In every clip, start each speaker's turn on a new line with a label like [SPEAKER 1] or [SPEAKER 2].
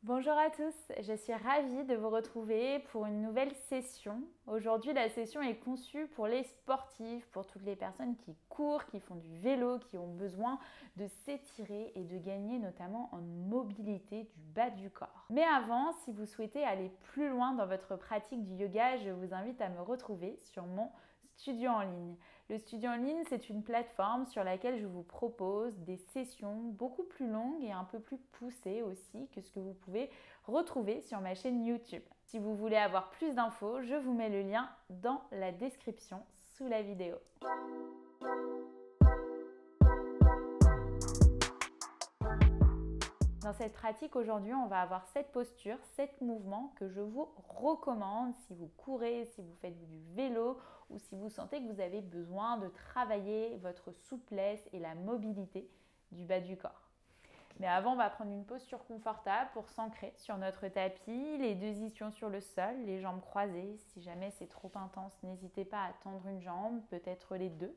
[SPEAKER 1] Bonjour à tous, je suis ravie de vous retrouver pour une nouvelle session. Aujourd'hui, la session est conçue pour les sportifs, pour toutes les personnes qui courent, qui font du vélo, qui ont besoin de s'étirer et de gagner notamment en mobilité du bas du corps. Mais avant, si vous souhaitez aller plus loin dans votre pratique du yoga, je vous invite à me retrouver sur mon studio en ligne. Le studio en ligne, c'est une plateforme sur laquelle je vous propose des sessions beaucoup plus longues et un peu plus poussées aussi que ce que vous pouvez retrouver sur ma chaîne YouTube. Si vous voulez avoir plus d'infos, je vous mets le lien dans la description sous la vidéo. Dans cette pratique aujourd'hui, on va avoir 7 postures, 7 mouvements que je vous recommande si vous courez, si vous faites du vélo ou si vous sentez que vous avez besoin de travailler votre souplesse et la mobilité du bas du corps. Mais avant, on va prendre une posture confortable pour s'ancrer sur notre tapis, les deux ischions sur le sol, les jambes croisées. Si jamais c'est trop intense, n'hésitez pas à tendre une jambe, peut-être les deux,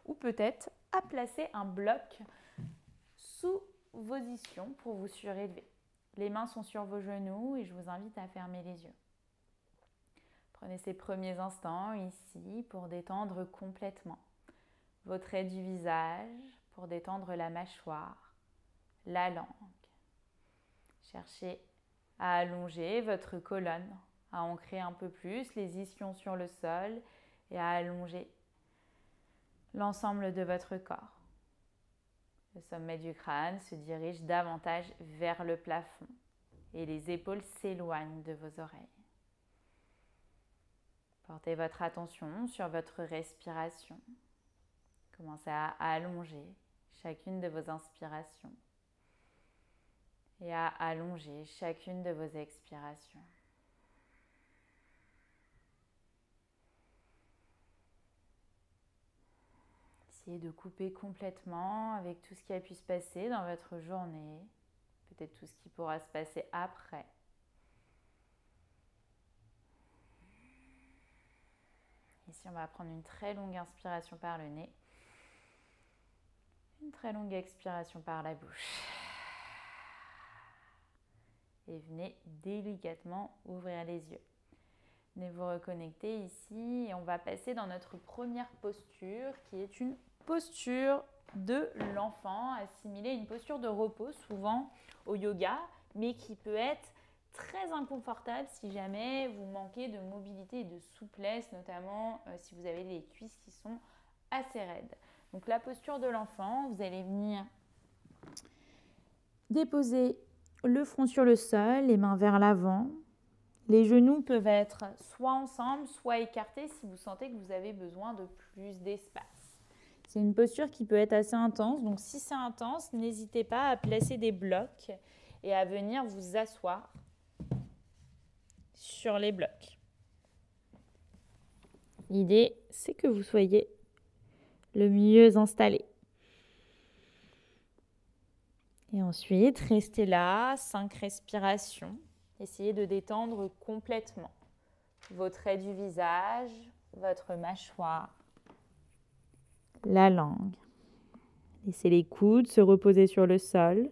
[SPEAKER 1] ou peut-être à placer un bloc sous vos ischions pour vous surélever. Les mains sont sur vos genoux et je vous invite à fermer les yeux. Prenez ces premiers instants ici pour détendre complètement vos traits du visage, pour détendre la mâchoire, la langue. Cherchez à allonger votre colonne, à ancrer un peu plus les ischions sur le sol et à allonger l'ensemble de votre corps. Le sommet du crâne se dirige davantage vers le plafond et les épaules s'éloignent de vos oreilles. Portez votre attention sur votre respiration. Commencez à allonger chacune de vos inspirations et à allonger chacune de vos expirations. Essayez de couper complètement avec tout ce qui a pu se passer dans votre journée, peut-être tout ce qui pourra se passer après. Ici, on va prendre une très longue inspiration par le nez, une très longue expiration par la bouche. Et venez délicatement ouvrir les yeux. Venez vous reconnecter ici et on va passer dans notre première posture qui est une posture de l'enfant, assimilée à une posture de repos souvent au yoga, mais qui peut être très inconfortable si jamais vous manquez de mobilité et de souplesse, notamment si vous avez les cuisses qui sont assez raides. Donc la posture de l'enfant, vous allez venir déposer le front sur le sol, les mains vers l'avant. Les genoux peuvent être soit ensemble, soit écartés si vous sentez que vous avez besoin de plus d'espace. C'est une posture qui peut être assez intense, donc si c'est intense, n'hésitez pas à placer des blocs et à venir vous asseoir sur les blocs. L'idée, c'est que vous soyez le mieux installé. Et ensuite, restez là, 5 respirations. Essayez de détendre complètement vos traits du visage, votre mâchoire, la langue. Laissez les coudes se reposer sur le sol.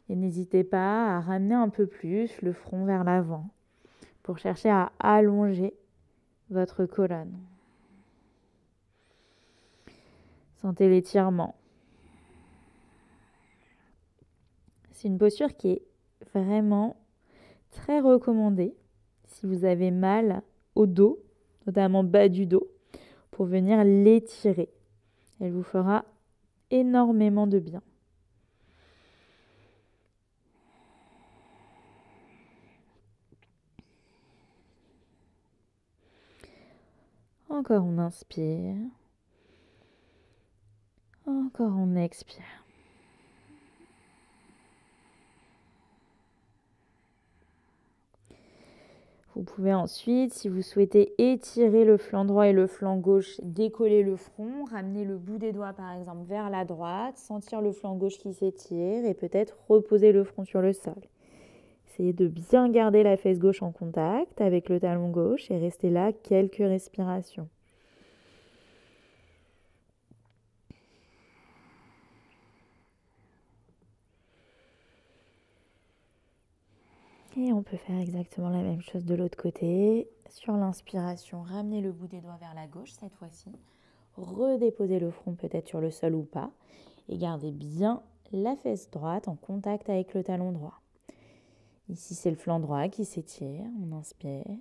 [SPEAKER 1] Et n'hésitez pas à ramener un peu plus le front vers l'avant pour chercher à allonger votre colonne. Sentez l'étirement. C'est une posture qui est vraiment très recommandée si vous avez mal au dos, notamment bas du dos, pour venir l'étirer. Elle vous fera énormément de bien. Encore on inspire. Encore on expire. Vous pouvez ensuite, si vous souhaitez étirer le flanc droit et le flanc gauche, décoller le front, ramener le bout des doigts par exemple vers la droite, sentir le flanc gauche qui s'étire et peut-être reposer le front sur le sol. Essayez de bien garder la fesse gauche en contact avec le talon gauche et restez là quelques respirations. Et on peut faire exactement la même chose de l'autre côté. Sur l'inspiration, ramenez le bout des doigts vers la gauche cette fois-ci. Redéposez le front peut-être sur le sol ou pas. Et gardez bien la fesse droite en contact avec le talon droit. Ici, c'est le flanc droit qui s'étire. On inspire.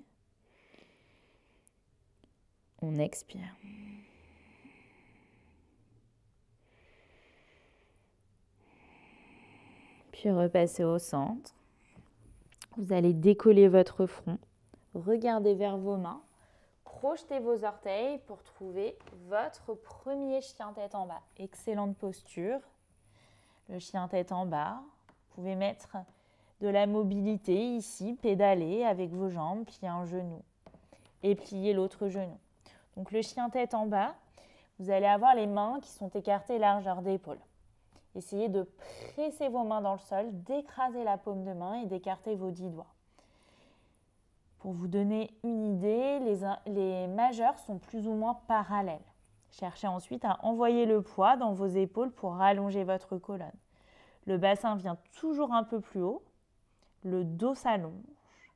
[SPEAKER 1] On expire. Puis repassez au centre. Vous allez décoller votre front. Regardez vers vos mains. Projetez vos orteils pour trouver votre premier chien tête en bas. Excellente posture. Le chien tête en bas. Vous pouvez mettre de la mobilité ici, pédaler avec vos jambes, plier un genou et plier l'autre genou. Donc le chien tête en bas, vous allez avoir les mains qui sont écartées largeur d'épaule. Essayez de presser vos mains dans le sol, d'écraser la paume de main et d'écarter vos 10 doigts. Pour vous donner une idée, les majeurs sont plus ou moins parallèles. Cherchez ensuite à envoyer le poids dans vos épaules pour rallonger votre colonne. Le bassin vient toujours un peu plus haut, le dos s'allonge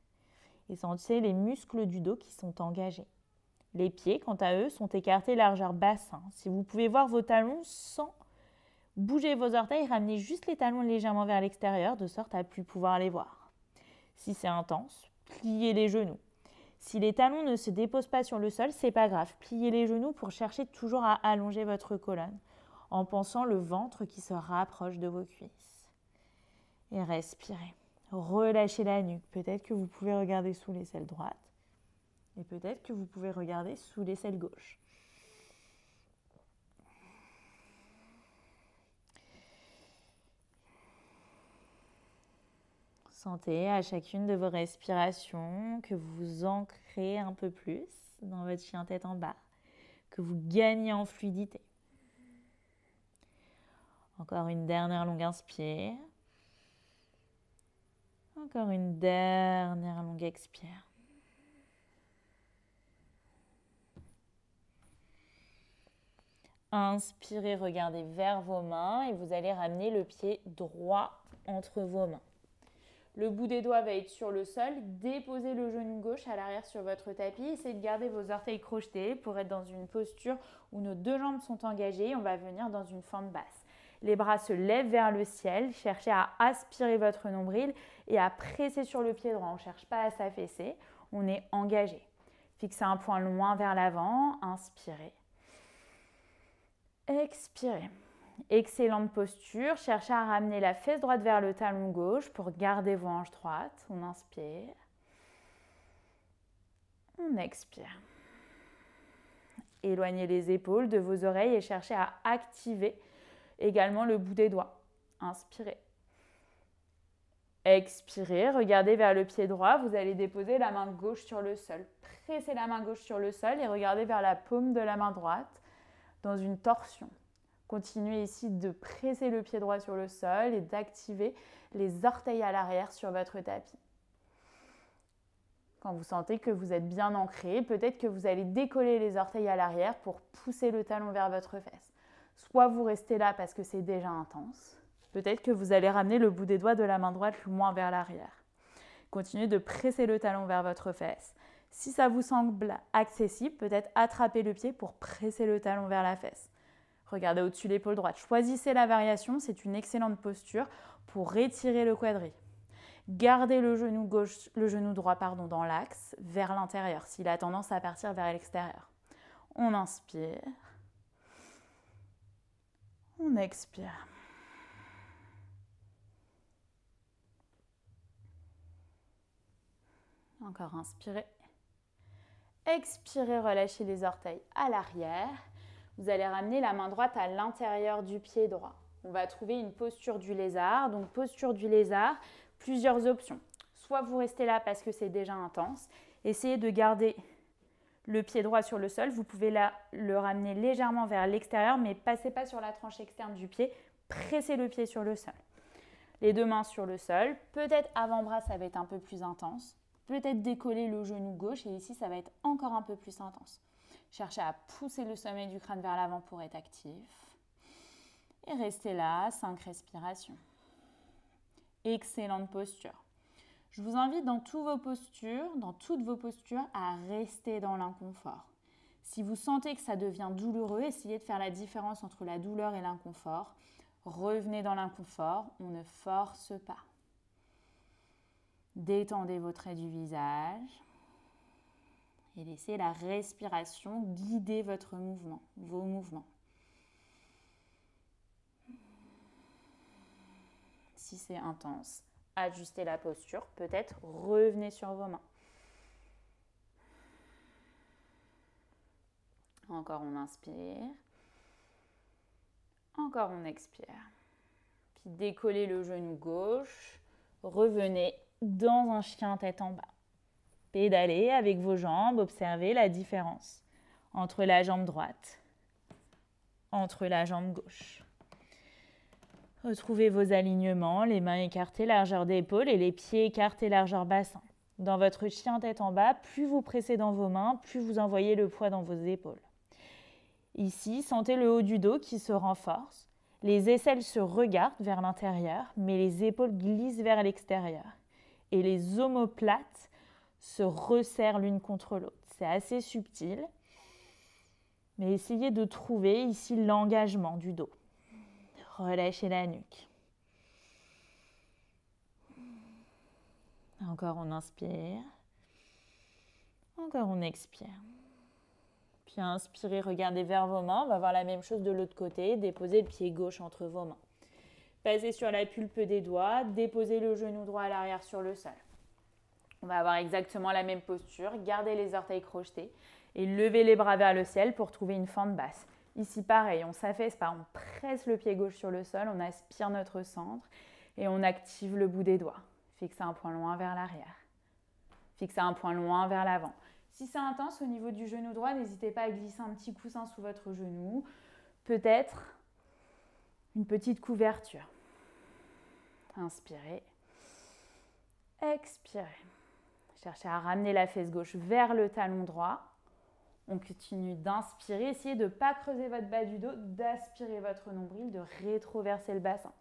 [SPEAKER 1] et sentez les muscles du dos qui sont engagés. Les pieds, quant à eux, sont écartés largeur bassin. Si vous pouvez voir vos talons sans bouger vos orteils, ramenez juste les talons légèrement vers l'extérieur de sorte à plus pouvoir les voir. Si c'est intense, pliez les genoux. Si les talons ne se déposent pas sur le sol, c'est pas grave. Pliez les genoux pour chercher toujours à allonger votre colonne en pensant le ventre qui se rapproche de vos cuisses. Et respirez. Relâchez la nuque. Peut-être que vous pouvez regarder sous l'aisselle droite et peut-être que vous pouvez regarder sous l'aisselle gauche. Sentez à chacune de vos respirations que vous vous ancrez un peu plus dans votre chien tête en bas, que vous gagnez en fluidité. Encore une dernière longue inspire. Encore une dernière longue expire. Inspirez, regardez vers vos mains et vous allez ramener le pied droit entre vos mains. Le bout des doigts va être sur le sol. Déposez le genou gauche à l'arrière sur votre tapis. Essayez de garder vos orteils crochetés pour être dans une posture où nos deux jambes sont engagées. On va venir dans une fente basse. Les bras se lèvent vers le ciel. Cherchez à aspirer votre nombril et à presser sur le pied droit. On ne cherche pas à s'affaisser. On est engagé. Fixez un point loin vers l'avant. Inspirez. Expirez. Excellente posture. Cherchez à ramener la fesse droite vers le talon gauche pour garder vos hanches droites. On inspire. On expire. Éloignez les épaules de vos oreilles et cherchez à activer également le bout des doigts. Inspirez. Expirez. Regardez vers le pied droit. Vous allez déposer la main gauche sur le sol. Pressez la main gauche sur le sol et regardez vers la paume de la main droite dans une torsion. Continuez ici de presser le pied droit sur le sol et d'activer les orteils à l'arrière sur votre tapis. Quand vous sentez que vous êtes bien ancré, peut-être que vous allez décoller les orteils à l'arrière pour pousser le talon vers votre fesse. Soit vous restez là parce que c'est déjà intense, peut-être que vous allez ramener le bout des doigts de la main droite loin vers l'arrière. Continuez de presser le talon vers votre fesse. Si ça vous semble accessible, peut-être attrapez le pied pour presser le talon vers la fesse. Regardez au-dessus de l'épaule droite. Choisissez la variation, c'est une excellente posture pour étirer le quadri. Gardez le genou droit dans l'axe, vers l'intérieur, s'il a tendance à partir vers l'extérieur. On inspire. On expire. Encore inspirez. Expirez, relâchez les orteils à l'arrière. Vous allez ramener la main droite à l'intérieur du pied droit. On va trouver une posture du lézard. Donc posture du lézard, plusieurs options. Soit vous restez là parce que c'est déjà intense. Essayez de garder le pied droit sur le sol. Vous pouvez le ramener légèrement vers l'extérieur, mais passez pas sur la tranche externe du pied. Pressez le pied sur le sol. Les deux mains sur le sol. Peut-être avant-bras, ça va être un peu plus intense. Peut-être décoller le genou gauche et ici, ça va être encore un peu plus intense. Cherchez à pousser le sommet du crâne vers l'avant pour être actif. Et restez là, 5 respirations. Excellente posture. Je vous invite dans toutes vos postures, à rester dans l'inconfort. Si vous sentez que ça devient douloureux, essayez de faire la différence entre la douleur et l'inconfort. Revenez dans l'inconfort, on ne force pas. Détendez vos traits du visage et laissez la respiration guider vos mouvements. Si c'est intense, ajustez la posture, peut-être revenez sur vos mains. Encore on inspire, encore on expire. Puis décollez le genou gauche, revenez dans un chien tête en bas. Pédalez avec vos jambes, observez la différence entre la jambe droite, entre la jambe gauche. Retrouvez vos alignements, les mains écartées, largeur d'épaule et les pieds écartés, largeur bassin. Dans votre chien tête en bas, plus vous pressez dans vos mains, plus vous envoyez le poids dans vos épaules. Ici, sentez le haut du dos qui se renforce. Les aisselles se regardent vers l'intérieur, mais les épaules glissent vers l'extérieur. Et les omoplates se resserrent l'une contre l'autre. C'est assez subtil, mais essayez de trouver ici l'engagement du dos. Relâchez la nuque. Encore on inspire. Encore on expire. Puis inspirez, regardez vers vos mains. On va voir la même chose de l'autre côté. Déposez le pied gauche entre vos mains. Passez sur la pulpe des doigts. Déposez le genou droit à l'arrière sur le sol. On va avoir exactement la même posture. Gardez les orteils crochetés et levez les bras vers le ciel pour trouver une fente basse. Ici, pareil, on ne s'affaisse pas. On presse le pied gauche sur le sol. On aspire notre centre et on active le bout des doigts. Fixez un point loin vers l'arrière. Fixez un point loin vers l'avant. Si c'est intense au niveau du genou droit, n'hésitez pas à glisser un petit coussin sous votre genou. Peut-être une petite couverture. Inspirez. Expirez. Cherchez à ramener la fesse gauche vers le talon droit. On continue d'inspirer. Essayez de ne pas creuser votre bas du dos, d'aspirer votre nombril, de rétroverser le bassin.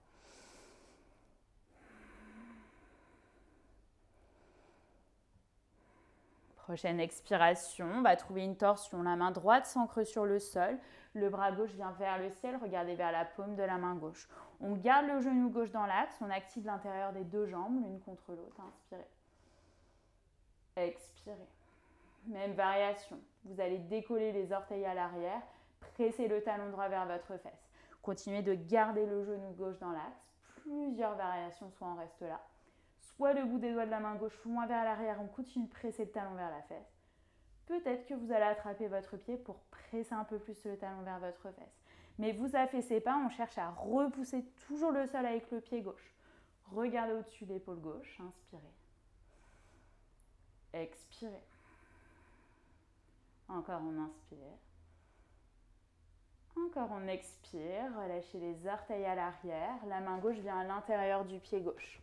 [SPEAKER 1] Prochaine expiration, on va trouver une torsion. La main droite s'ancre sur le sol. Le bras gauche vient vers le ciel. Regardez vers la paume de la main gauche. On garde le genou gauche dans l'axe. On active l'intérieur des deux jambes, l'une contre l'autre. Inspirez. Expirez. Même variation. Vous allez décoller les orteils à l'arrière. Pressez le talon droit vers votre fesse. Continuez de garder le genou gauche dans l'axe. Plusieurs variations, soit on reste là. Soit le bout des doigts de la main gauche loin vers l'arrière, on continue de presser le talon vers la fesse. Peut-être que vous allez attraper votre pied pour presser un peu plus le talon vers votre fesse. Mais vous affaissez pas, on cherche à repousser toujours le sol avec le pied gauche. Regardez au-dessus de l'épaule gauche, inspirez. Expirez. Encore on inspire. Encore on expire, relâchez les orteils à l'arrière. La main gauche vient à l'intérieur du pied gauche.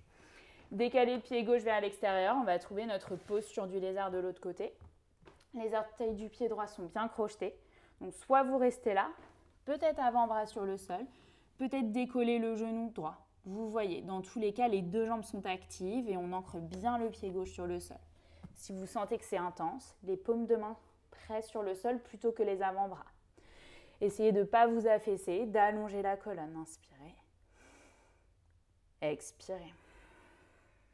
[SPEAKER 1] Décalez le pied gauche vers l'extérieur, on va trouver notre posture du lézard de l'autre côté. Les orteils du pied droit sont bien crochetés. Donc soit vous restez là, peut-être avant-bras sur le sol, peut-être décoller le genou droit. Vous voyez, dans tous les cas, les deux jambes sont actives et on ancre bien le pied gauche sur le sol. Si vous sentez que c'est intense, les paumes de main pressent sur le sol plutôt que les avant-bras. Essayez de ne pas vous affaisser, d'allonger la colonne. Inspirez. Expirez.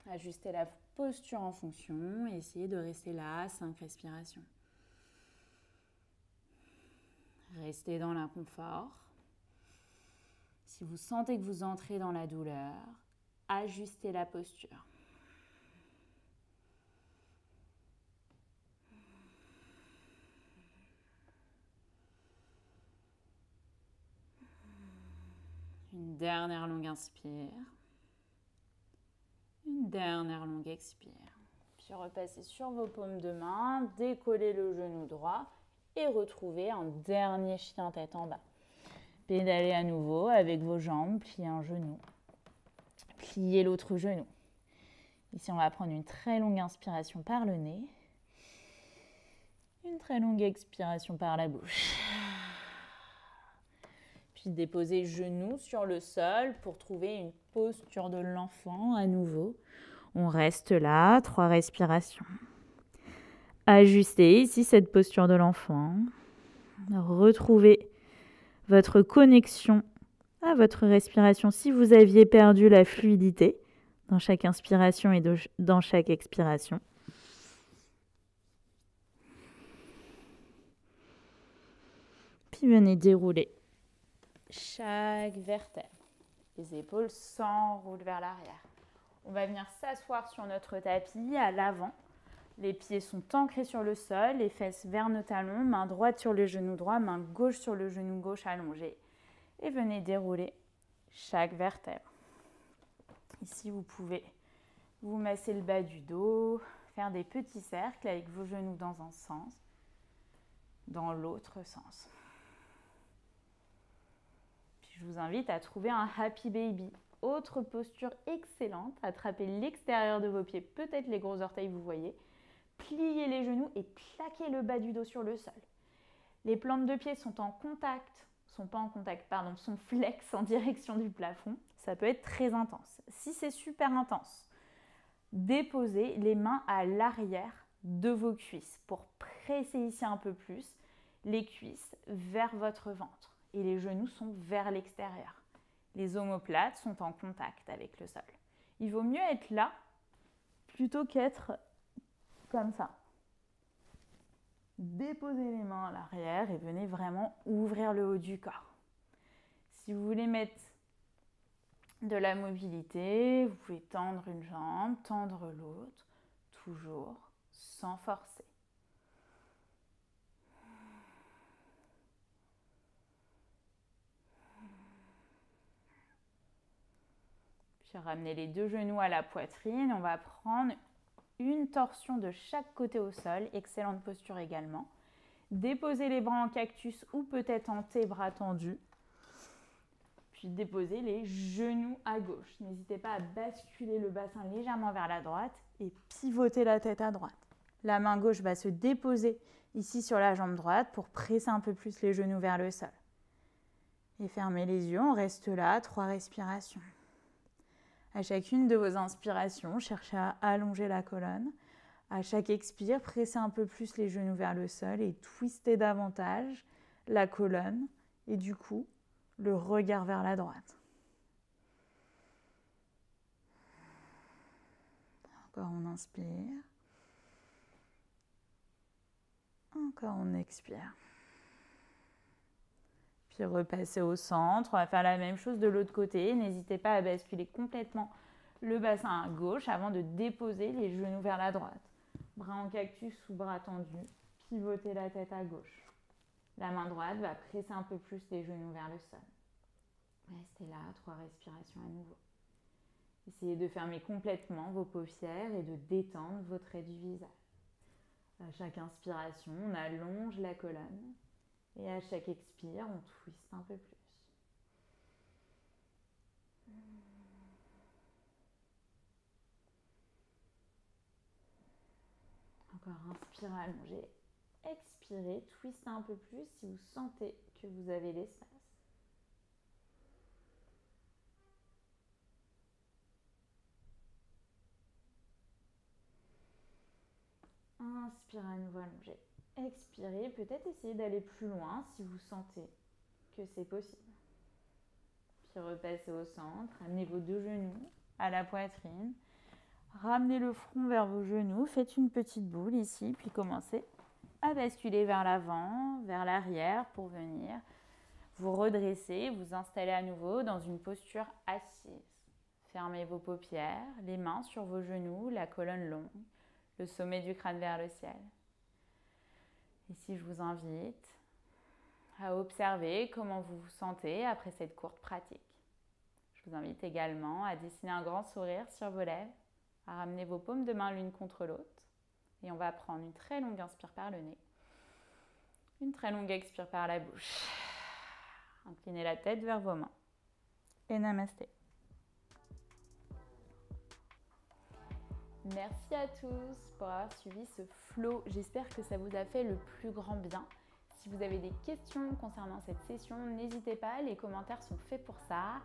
[SPEAKER 1] Ajustez la posture en fonction et essayez de rester là, 5 respirations. Restez dans l'inconfort. Si vous sentez que vous entrez dans la douleur, ajustez la posture. Une dernière longue inspire. Une dernière longue expire. Puis repassez sur vos paumes de main, décollez le genou droit et retrouvez un dernier chien tête en bas. Pédalez à nouveau avec vos jambes, pliez un genou, pliez l'autre genou. Ici, on va prendre une très longue inspiration par le nez, une très longue expiration par la bouche. Puis déposez genoux sur le sol pour trouver une posture de l'enfant à nouveau. On reste là, 3 respirations. Ajustez ici cette posture de l'enfant. Retrouvez votre connexion à votre respiration si vous aviez perdu la fluidité dans chaque inspiration et dans chaque expiration. Puis venez dérouler chaque vertèbre. Les épaules s'enroulent vers l'arrière. On va venir s'asseoir sur notre tapis à l'avant. Les pieds sont ancrés sur le sol, les fesses vers nos talons, main droite sur le genou droit, main gauche sur le genou gauche allongé. Et venez dérouler chaque vertèbre. Ici, vous pouvez vous masser le bas du dos, faire des petits cercles avec vos genoux dans un sens, dans l'autre sens. Puis je vous invite à trouver un happy baby. Autre posture excellente, attrapez l'extérieur de vos pieds, peut-être les gros orteils, vous voyez. Pliez les genoux et plaquez le bas du dos sur le sol. Les plantes de pied sont sont flex en direction du plafond. Ça peut être très intense. Si c'est super intense, déposez les mains à l'arrière de vos cuisses pour presser ici un peu plus les cuisses vers votre ventre et les genoux sont vers l'extérieur. Les omoplates sont en contact avec le sol. Il vaut mieux être là plutôt qu'être comme ça. Déposez les mains à l'arrière et venez vraiment ouvrir le haut du corps. Si vous voulez mettre de la mobilité, vous pouvez tendre une jambe, tendre l'autre, toujours sans forcer. Puis ramenez les deux genoux à la poitrine. On va prendre une torsion de chaque côté au sol. Excellente posture également. Déposez les bras en cactus ou peut-être en T, bras tendus. Puis déposez les genoux à gauche. N'hésitez pas à basculer le bassin légèrement vers la droite et pivoter la tête à droite. La main gauche va se déposer ici sur la jambe droite pour presser un peu plus les genoux vers le sol. Et fermez les yeux, on reste là, 3 respirations. À chacune de vos inspirations, cherchez à allonger la colonne. À chaque expire, pressez un peu plus les genoux vers le sol et twistez davantage la colonne et du coup, le regard vers la droite. Encore on inspire. Encore on expire. Puis repassez au centre. On va faire la même chose de l'autre côté. N'hésitez pas à basculer complètement le bassin à gauche avant de déposer les genoux vers la droite. Bras en cactus ou bras tendus. Pivotez la tête à gauche. La main droite va presser un peu plus les genoux vers le sol. Restez là, 3 respirations à nouveau. Essayez de fermer complètement vos paupières et de détendre vos traits du visage. À chaque inspiration, on allonge la colonne et à chaque expire, on twiste un peu plus. Encore inspirez, allongez. Expirez, twistez un peu plus si vous sentez que vous avez l'espace. Inspirez à nouveau, allongez. Expirez, peut-être essayez d'aller plus loin si vous sentez que c'est possible. Puis repassez au centre, amenez vos deux genoux à la poitrine. Ramenez le front vers vos genoux, faites une petite boule ici, puis commencez à basculer vers l'avant, vers l'arrière pour venir vous redresser, vous installer à nouveau dans une posture assise. Fermez vos paupières, les mains sur vos genoux, la colonne longue, le sommet du crâne vers le ciel. Ici, je vous invite à observer comment vous vous sentez après cette courte pratique. Je vous invite également à dessiner un grand sourire sur vos lèvres, à ramener vos paumes de main l'une contre l'autre. Et on va prendre une très longue inspire par le nez, une très longue expire par la bouche. Inclinez la tête vers vos mains. Et namasté. Merci à tous pour avoir suivi ce flow. J'espère que ça vous a fait le plus grand bien. Si vous avez des questions concernant cette session, n'hésitez pas, les commentaires sont faits pour ça.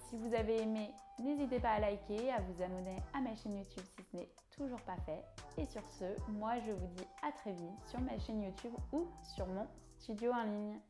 [SPEAKER 1] Si vous avez aimé, n'hésitez pas à liker, à vous abonner à ma chaîne YouTube si ce n'est toujours pas fait. Et sur ce, moi je vous dis à très vite sur ma chaîne YouTube ou sur mon studio en ligne.